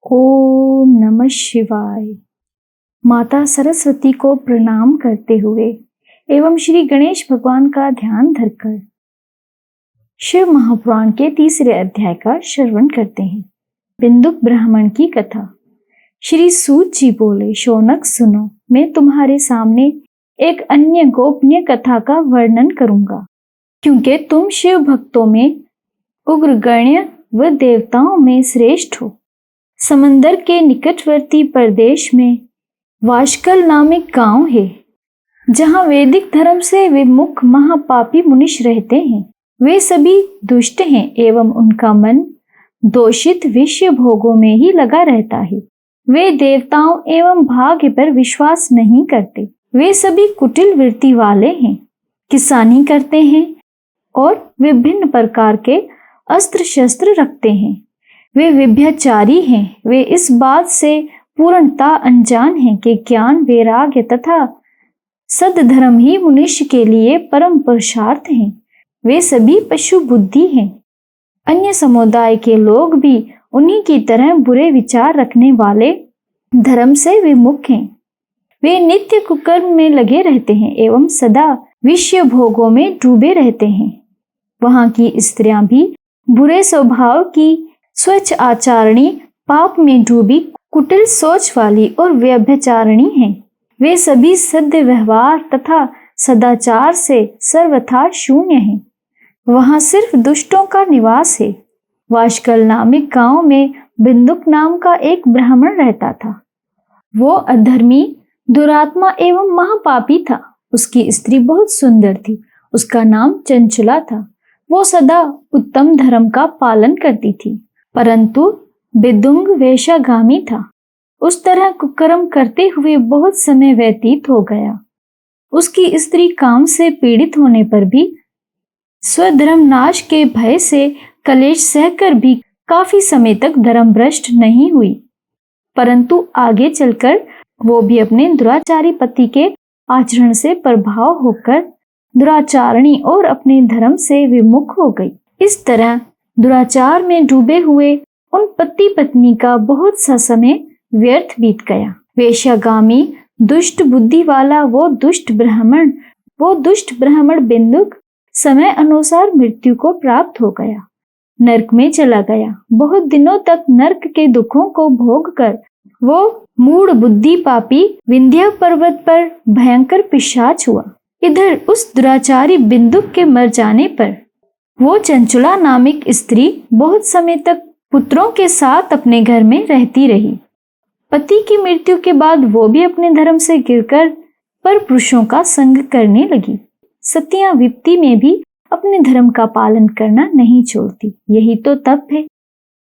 ओम नमः शिवाय। माता सरस्वती को प्रणाम करते हुए एवं श्री गणेश भगवान का ध्यान धरकर शिव महापुराण के 3 अध्याय का श्रवण करते हैं। बिंदुक ब्राह्मण की कथा। श्री सूत जी बोले, शौनक सुनो, मैं तुम्हारे सामने एक अन्य गोपनीय कथा का वर्णन करूंगा, क्योंकि तुम शिव भक्तों में उग्रगण्य व देवताओं में श्रेष्ठ हो। समंदर के निकटवर्ती प्रदेश में वाशकल नामक गांव है, जहां वैदिक धर्म से विमुख महापापी मनुष्य रहते हैं। वे सभी दुष्ट हैं एवं उनका मन दोषित विषय भोगों में ही लगा रहता है। वे देवताओं एवं भाग्य पर विश्वास नहीं करते। वे सभी कुटिल वृत्ति वाले हैं, किसानी करते हैं और विभिन्न प्रकार के अस्त्र शस्त्र रखते हैं। वे व्यभिचारी हैं। वे इस बात से पूर्णता अनजान हैं कि ज्ञान, वैराग्य तथा सद्धर्म ही मनुष्य के लिए परम पुरुषार्थ हैं। वे सभी पशु बुद्धि हैं। अन्य समुदाय के लोग भी उन्हीं की तरह बुरे विचार रखने वाले धर्म से विमुख हैं। वे नित्य कुकर्म में लगे रहते हैं एवं सदा विषय भोगों में डूबे रहते हैं। वहां की स्त्रियां भी बुरे स्वभाव की, स्वच्छ आचारणी, पाप में डूबी, कुटिल सोच वाली और व्यभिचारिणी हैं। वे सभी सद्य व्यवहार तथा सदाचार से सर्वथा शून्य हैं। वहां सिर्फ दुष्टों का निवास है। वाशकल नामक गांव में बिंदुक नाम का एक ब्राह्मण रहता था। वो अधर्मी, दुरात्मा एवं महापापी था। उसकी स्त्री बहुत सुंदर थी। उसका नाम चंचला था। वो सदा उत्तम धर्म का पालन करती थी, परंतु बिदुंग वेश्यागामी था। उस तरह कुकर्म करते हुए बहुत समय व्यतीत हो गया। उसकी स्त्री काम से पीड़ित होने पर भी स्वधर्म नाश के भय से कलेश सहकर भी काफी समय तक धर्मभ्रष्ट नहीं हुई, परंतु आगे चलकर वो भी अपने दुराचारी पति के आचरण से प्रभाव होकर दुराचारणी और अपने धर्म से विमुख हो गई। इस तरह दुराचार में डूबे हुए उन पति पत्नी का बहुत सा समय व्यर्थ बीत गया। वेश्यागामी दुष्ट बुद्धि वाला वो दुष्ट ब्राह्मण बिंदुक समय अनुसार मृत्यु को प्राप्त हो गया, नरक में चला गया। बहुत दिनों तक नरक के दुखों को भोग कर वो मूढ़ बुद्धि पापी विंध्य पर्वत पर भयंकर पिशाच हुआ। इधर उस दुराचारी बिंदुक के मर जाने पर वो चंचला नामक स्त्री बहुत समय तक पुत्रों के साथ अपने घर में रहती रही। पति की मृत्यु के बाद वो भी अपने धर्म से गिरकर पर पुरुषों का संग करने लगी। सतियां विपत्ति में भी अपने धर्म का पालन करना नहीं छोड़ती। यही तो तप है।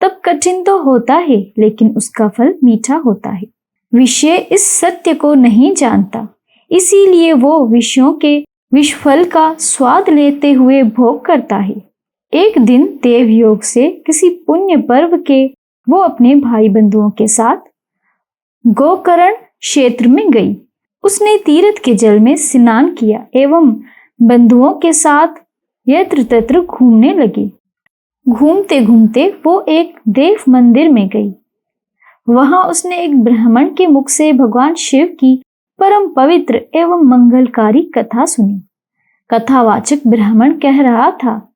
तप कठिन तो होता है, लेकिन उसका फल मीठा होता है। विषय इस सत्य को नहीं जानता, इसीलिए वो विषयों के विषफल का स्वाद लेते हुए भोग करता है। एक दिन देवयोग से किसी पुण्य पर्व के वो अपने भाई बंधुओं के साथ गोकर्ण क्षेत्र में गई। उसने तीर्थ के जल में स्नान किया एवं बंधुओं के साथ यत्र तत्र घूमने लगी। घूमते घूमते वो एक देव मंदिर में गई। वहां उसने एक ब्राह्मण के मुख से भगवान शिव की परम पवित्र एवं मंगलकारी कथा सुनी। कथावाचक ब्राह्मण कह रहा था,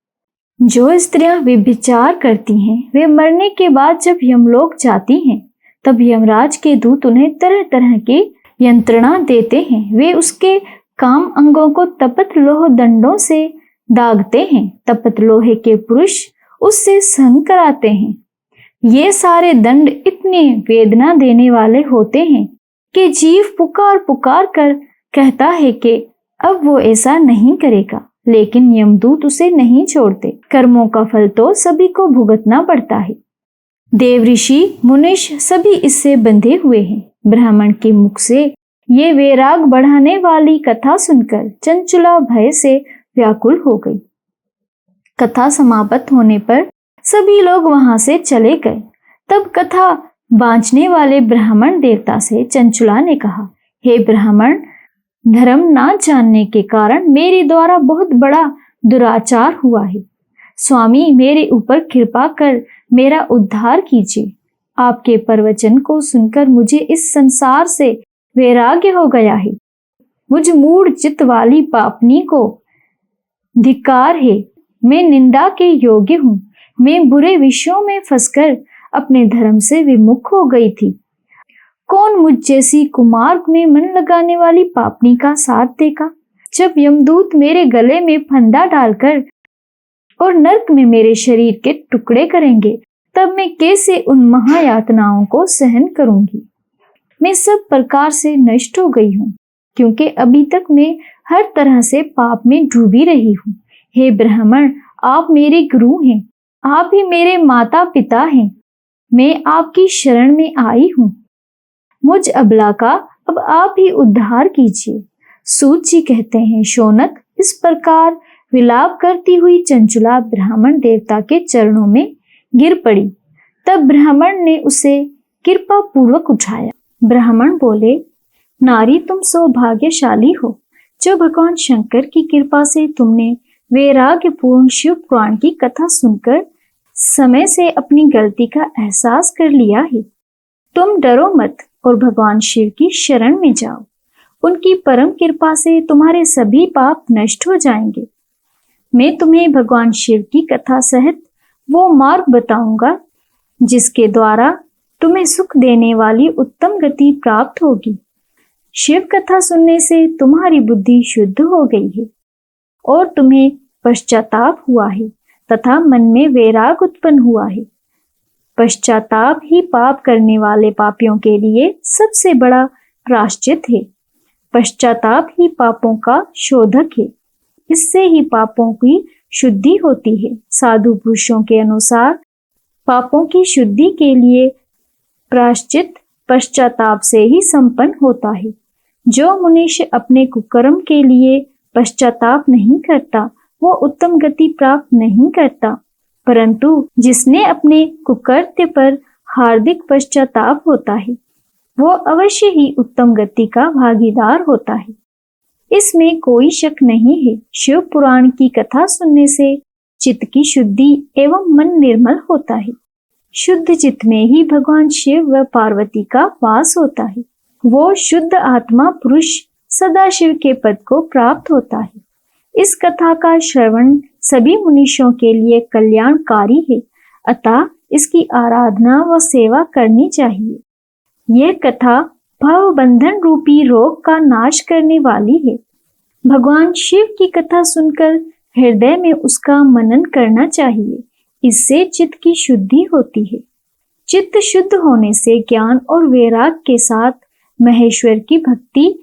जो स्त्रियां व्यभिचार करती हैं, वे मरने के बाद जब यमलोक जाती हैं, तब यमराज के दूत उन्हें तरह तरह की यंत्रणा देते हैं। वे उसके काम अंगों को तपत लोह दंडों से दागते हैं। तपत लोहे के पुरुष उससे संग कराते हैं। ये सारे दंड इतने वेदना देने वाले होते हैं कि जीव पुकार पुकार कर कहता है कि अब वो ऐसा नहीं करेगा, लेकिन यमदूत उसे नहीं छोड़ते। कर्मों का फल तो सभी को भुगतना पड़ता है। देव ऋषि मुनीश सभी इससे बंधे हुए हैं। ब्राह्मण के मुख से ये वैराग बढ़ाने वाली कथा सुनकर चंचला भय से व्याकुल हो गई। कथा समाप्त होने पर सभी लोग वहां से चले गए। तब कथा बांचने वाले ब्राह्मण देवता से चंचला ने कहा, हे ब्राह्मण, धर्म ना जानने के कारण मेरे द्वारा बहुत बड़ा दुराचार हुआ है। स्वामी, मेरे ऊपर कृपा कर मेरा उद्धार कीजिए। आपके प्रवचन को सुनकर मुझे इस संसार से वैराग्य हो गया है। मुझ मूढ़ चित्त वाली पापनी को धिक्कार है। मैं निंदा के योग्य हूँ। मैं बुरे विषयों में फंसकर अपने धर्म से विमुख हो गई थी। कौन मुझ जैसी कुमार्ग में मन लगाने वाली पापनी का साथ देगा? जब यमदूत मेरे गले में फंदा डालकर और नरक में मेरे शरीर के टुकड़े करेंगे, तब मैं कैसे उन महायातनाओं को सहन करूंगी? मैं सब प्रकार से नष्ट हो गई हूँ, क्योंकि अभी तक मैं हर तरह से पाप में डूबी रही हूँ। हे ब्राह्मण, आप मेरे गुरु हैं, आप ही मेरे माता पिता हैं। मैं आपकी शरण में आई हूँ। मुझ अबला का अब आप ही उद्धार कीजिए। सूत जी कहते हैं, शौनक इस प्रकार विलाप करती हुई चंचुला ब्राह्मण देवता के चरणों में गिर पड़ी। तब ब्राह्मण ने उसे कृपा पूर्वक उठाया। ब्राह्मण बोले, नारी तुम सौभाग्यशाली हो, जो भगवान शंकर की कृपा से तुमने वैराग्य पूर्ण शिव पुराण की कथा सुनकर समय से अपनी गलती का एहसास कर लिया है। तुम डरो मत और भगवान शिव की शरण में जाओ। उनकी परम कृपा से तुम्हारे सभी पाप नष्ट हो जाएंगे। मैं तुम्हें भगवान शिव की कथा सहित वो मार्ग बताऊंगा जिसके द्वारा तुम्हें सुख देने वाली उत्तम गति प्राप्त होगी। शिव कथा सुनने से तुम्हारी बुद्धि शुद्ध हो गई है और तुम्हें पश्चाताप हुआ है तथा मन में वैराग उत्पन्न हुआ है। पश्चाताप ही पाप करने वाले पापियों के लिए सबसे बड़ा प्रायश्चित है। पश्चाताप ही पापों का शोधक है। इससे ही पापों की शुद्धि होती है। साधु पुरुषों के अनुसार पापों की शुद्धि के लिए प्रायश्चित पश्चाताप से ही संपन्न होता है। जो मनुष्य अपने कुकर्म के लिए पश्चाताप नहीं करता, वो उत्तम गति प्राप्त नहीं करता, परंतु जिसने अपने कुकृत्य पर हार्दिक पश्चाताप होता है, वो अवश्य ही उत्तम गति का भागीदार होता है। इसमें कोई शक नहीं है। शिव पुराण की कथा सुनने से चित्त की शुद्धि एवं मन निर्मल होता है। शुद्ध चित्त में ही भगवान शिव व पार्वती का वास होता है। वो शुद्ध आत्मा पुरुष सदा शिव के पद को प्राप्त होता है। इस कथा का श्रवण सभी मनुष्यों के लिए कल्याणकारी है, अतः इसकी आराधना व सेवा करनी चाहिए। यह कथा भव बंधन रूपी रोग का नाश करने वाली है। भगवान शिव की कथा सुनकर हृदय में उसका मनन करना चाहिए। इससे चित्त की शुद्धि होती है। चित्त शुद्ध होने से ज्ञान और वैराग के साथ महेश्वर की भक्ति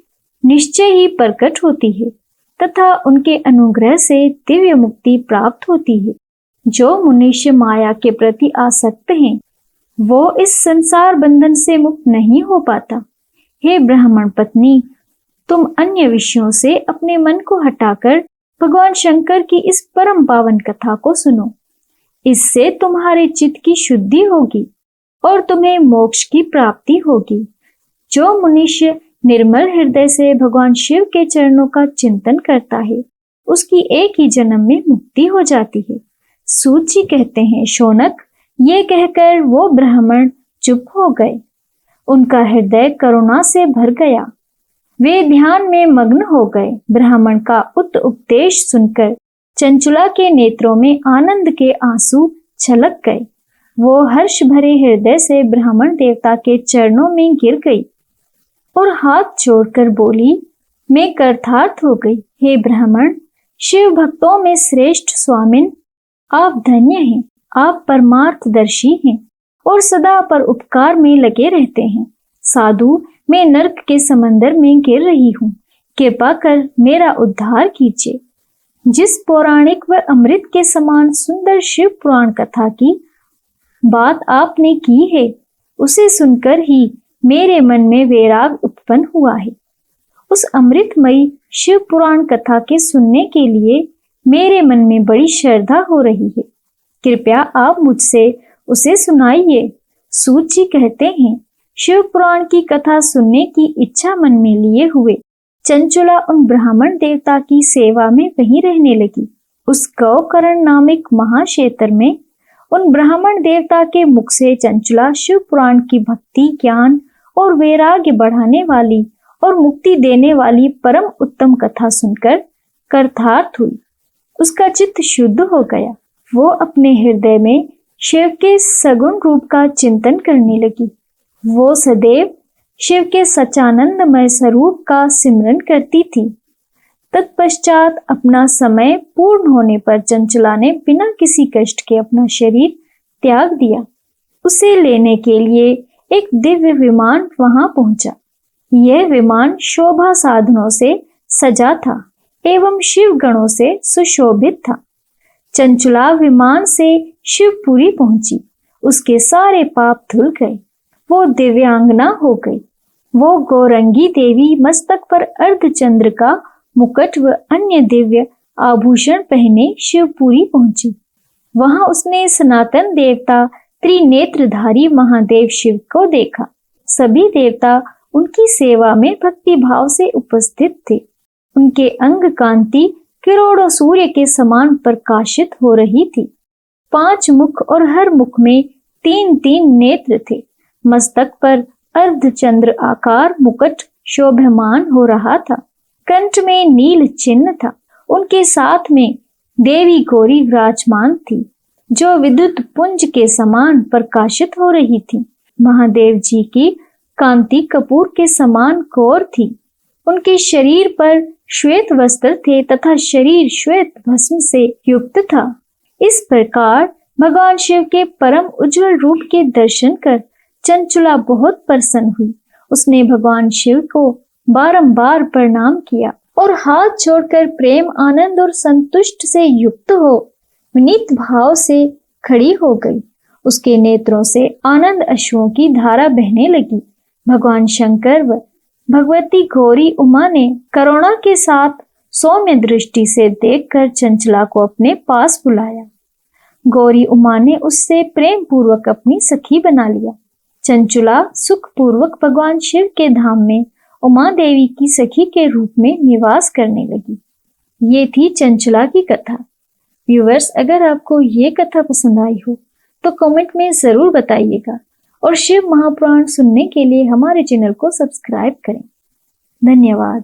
निश्चय ही प्रकट होती है तथा उनके अनुग्रह से दिव्य मुक्ति प्राप्त होती है। जो मनुष्य माया के प्रति आसक्त हैं, वो इस संसार बंधन से मुक्त नहीं हो पाता। हे ब्राह्मण पत्नी, तुम अन्य विषयों से अपने मन को हटाकर भगवान शंकर की इस परम पावन कथा को सुनो। इससे तुम्हारे चित्त की शुद्धि होगी और तुम्हें मोक्ष की प्राप्ति होगी। जो मनुष्य निर्मल हृदय से भगवान शिव के चरणों का चिंतन करता है, उसकी एक ही जन्म में मुक्ति हो जाती है। सूत जी कहते हैं, शौनक ये कहकर वो ब्राह्मण चुप हो गए। उनका हृदय करुणा से भर गया। वे ध्यान में मग्न हो गए। ब्राह्मण का उपदेश सुनकर चंचुला के नेत्रों में आनंद के आंसू छलक गए। वो हर्ष भरे हृदय से ब्राह्मण देवता के चरणों में गिर गई और हाथ जोड़कर बोली, मैं कृतार्थ हो गई। हे ब्राह्मण, शिव भक्तों में श्रेष्ठ स्वामिन, आप धन्य हैं। आप परमार्थदर्शी हैं और सदा पर उपकार में लगे रहते हैं। साधु, मैं नरक के समंदर में गिर रही हूँ, कृपा कर मेरा उद्धार कीजिए। जिस पौराणिक व अमृत के समान सुंदर शिव पुराण कथा की बात आपने की है, उसे सुनकर ही मेरे मन में वैराग उत्पन्न हुआ है। उस अमृतमयी शिव पुराण कथा के सुनने के लिए मेरे मन में बड़ी श्रद्धा हो रही है। कृपया आप मुझसे उसे सुनाइए। सूत जी कहते हैं, शिव पुराण की कथा सुनने की इच्छा मन में लिए हुए चंचुला उन ब्राह्मण देवता की सेवा में वहीं रहने लगी। उस गौकर्ण नामक महाक्षेत्र में उन ब्राह्मण देवता के मुख से चंचला शिव पुराण की भक्ति, ज्ञान और वैराग्य बढ़ाने वाली और मुक्ति देने वाली परम उत्तम कथा सुनकर कृतार्थ हुई। उसका चित्त शुद्ध हो गया। वो अपने हृदय में शिव के सगुण रूप का चिंतन करने लगी। वो सदैव शिव के सच्चानंदमय स्वरूप का सिमरन करती थी। तत्पश्चात अपना समय पूर्ण होने पर चंचला ने बिना किसी कष्ट के अपना शरीर त्याग दिया। उसे लेने के लिए एक दिव्य विमान वहां पहुंचा। यह विमान शोभा साधनों से सजा था एवं शिव गणों से सुशोभित था। चंचला विमान से शिवपुरी पहुंची। उसके सारे पाप धुल गए। वो दिव्यांगना हो गई। वो गौरंगी देवी मस्तक पर अर्धचंद्र का मुकुट व अन्य दिव्य आभूषण पहने शिवपुरी पहुंची। वहां उसने सनातन देवता त्रिनेत्रधारी महादेव शिव को देखा। सभी देवता उनकी सेवा में भक्ति भाव से उपस्थित थे। उनके अंग कांति करोड़ों सूर्य के समान प्रकाशित हो रही थी। 5 मुख और हर मुख में 3-3 नेत्र थे। मस्तक पर अर्धचंद्र आकार मुकुट शोभमान हो रहा था। कंठ में नील चिन्ह था। उनके साथ में देवी गौरी विराजमान थी, जो विद्युत पुंज के समान प्रकाशित हो रही थी। महादेव जी की कांति कपूर के समान गौर थी। उनके शरीर पर श्वेत वस्त्र थे तथा शरीर श्वेत भस्म से युक्त था। इस प्रकार भगवान शिव के परम उज्जवल रूप के दर्शन कर चंचला बहुत प्रसन्न हुई। उसने भगवान शिव को बारंबार प्रणाम किया और हाथ जोड़कर प्रेम, आनंद और संतुष्ट से युक्त हो विनीत भाव से खड़ी हो गई। उसके नेत्रों से आनंद अश्रुओं की धारा बहने लगी। भगवान शंकर व भगवती गौरी उमा ने करुणा के साथ सौम्य दृष्टि से देखकर चंचला को अपने पास बुलाया। गौरी उमा ने उससे प्रेम पूर्वक अपनी सखी बना लिया। चंचला सुख पूर्वक भगवान शिव के धाम में उमा देवी की सखी के रूप में निवास करने लगी। ये थी चंचला की कथा। व्यूअर्स, अगर आपको ये कथा पसंद आई हो तो कमेंट में जरूर बताइएगा और शिव महापुराण सुनने के लिए हमारे चैनल को सब्सक्राइब करें। धन्यवाद।